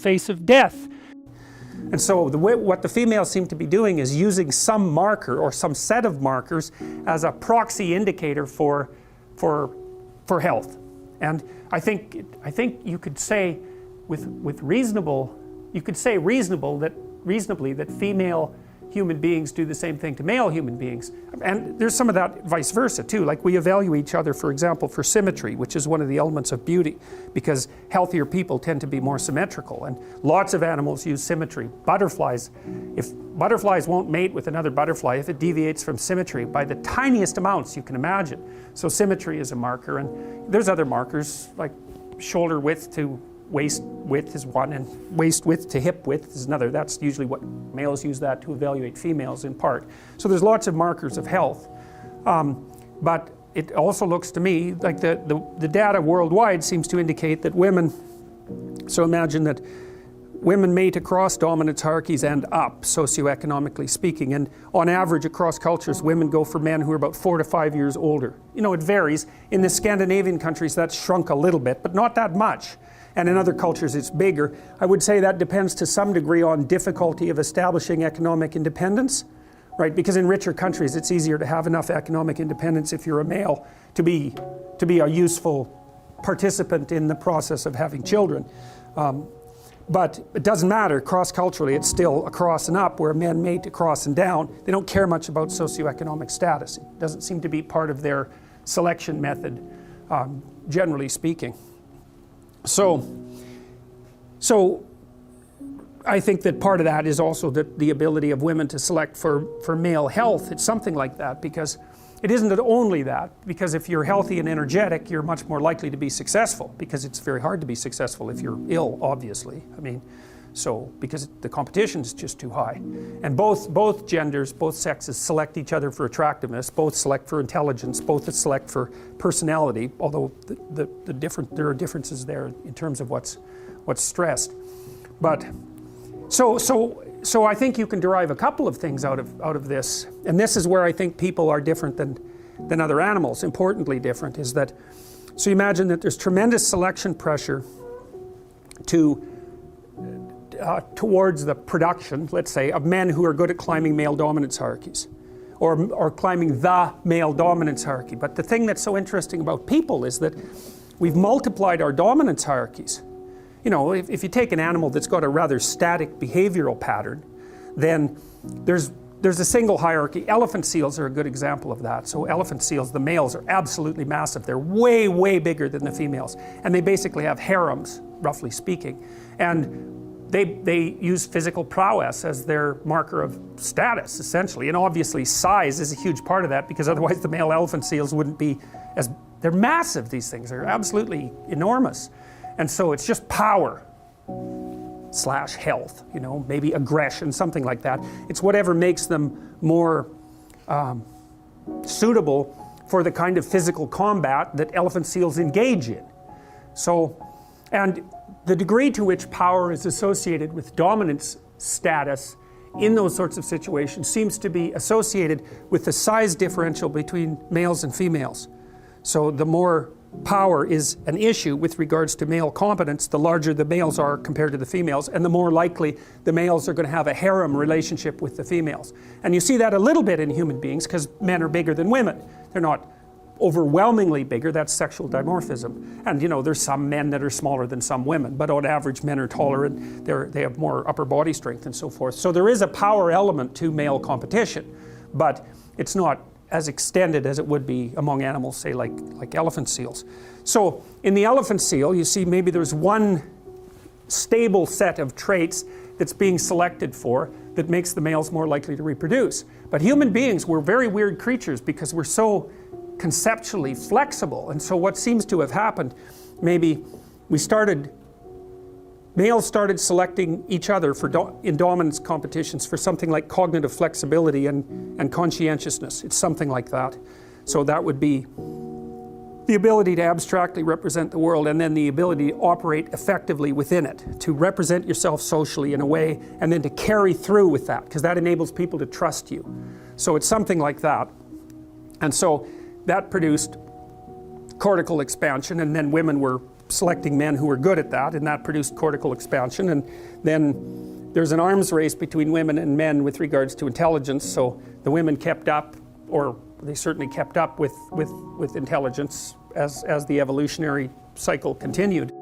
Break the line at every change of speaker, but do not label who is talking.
face of death. And so what the females seem to be doing is using some marker or some set of markers as a proxy indicator for health. And I think you could say reasonably that female human beings do the same thing to male human beings. And there's some of that vice versa too. Like we evaluate each other, for example, for symmetry, which is one of the elements of beauty, because healthier people tend to be more symmetrical, and lots of animals use symmetry. Butterflies, if butterflies won't mate with another butterfly if it deviates from symmetry by the tiniest amounts you can imagine. So symmetry is a marker, and there's other markers like shoulder width to waist width is one, and waist width to hip width is another. That's usually what males use that to evaluate females in part. So there's lots of markers of health. But it also looks to me like the data worldwide seems to indicate that women, so imagine that women mate across dominance hierarchies and up, socioeconomically speaking, and on average across cultures women go for men who are about 4 to 5 years older. You know, it varies. In the Scandinavian countries that's shrunk a little bit, but not that much. And in other cultures it's bigger. I would say that depends to some degree on difficulty of establishing economic independence, right? Because in richer countries it's easier to have enough economic independence if you're a male to be a useful participant in the process of having children. But it doesn't matter, cross-culturally it's still across and up, where men mate across and down. They don't care much about socioeconomic status. It doesn't seem to be part of their selection method, generally speaking. So I think that part of that is also the ability of women to select for male health. It's something like that, because it isn't only that, because if you're healthy and energetic, you're much more likely to be successful, because it's very hard to be successful if you're ill, obviously. I mean, so because the competition is just too high. And both genders, both sexes select each other for attractiveness, both select for intelligence, both select for personality, although there are differences there in terms of what's stressed. But so I think you can derive a couple of things out of this, and this is where I think people are different than other animals. Importantly different is that, so you imagine that there's tremendous selection pressure towards the production, let's say, of men who are good at climbing male dominance hierarchies, or climbing the male dominance hierarchy. But the thing that's so interesting about people is that we've multiplied our dominance hierarchies. You know, if you take an animal that's got a rather static behavioral pattern, then there's a single hierarchy. Elephant seals are a good example of that. So elephant seals, the males are absolutely massive. They're way, way bigger than the females. And they basically have harems, roughly speaking. And they use physical prowess as their marker of status, essentially. And obviously size is a huge part of that, because otherwise the male elephant seals wouldn't be as, they're massive, these things. They're absolutely enormous. And so it's just power / health, you know, maybe aggression, something like that. It's whatever makes them more suitable for the kind of physical combat that elephant seals engage in. So, and the degree to which power is associated with dominance status in those sorts of situations seems to be associated with the size differential between males and females. So the more power is an issue with regards to male competence, the larger the males are compared to the females, and the more likely the males are going to have a harem relationship with the females. And you see that a little bit in human beings, because men are bigger than women. They're not overwhelmingly bigger, that's sexual dimorphism. And you know, there's some men that are smaller than some women, but on average men are taller and they have more upper body strength and so forth. So there is a power element to male competition, but it's not as extended as it would be among animals, say like elephant seals. So in the elephant seal, you see maybe there's one stable set of traits that's being selected for that makes the males more likely to reproduce. But human beings, we're very weird creatures because we're so conceptually flexible. And so what seems to have happened, maybe males started selecting each other in dominance competitions for something like cognitive flexibility and conscientiousness. It's something like that. So that would be the ability to abstractly represent the world, and then the ability to operate effectively within it, to represent yourself socially in a way, and then to carry through with that, because that enables people to trust you. So it's something like that. And so that produced cortical expansion, and then women were selecting men who were good at that, and that produced cortical expansion. And then there's an arms race between women and men with regards to intelligence. So the women kept up, or they certainly kept up with intelligence as the evolutionary cycle continued.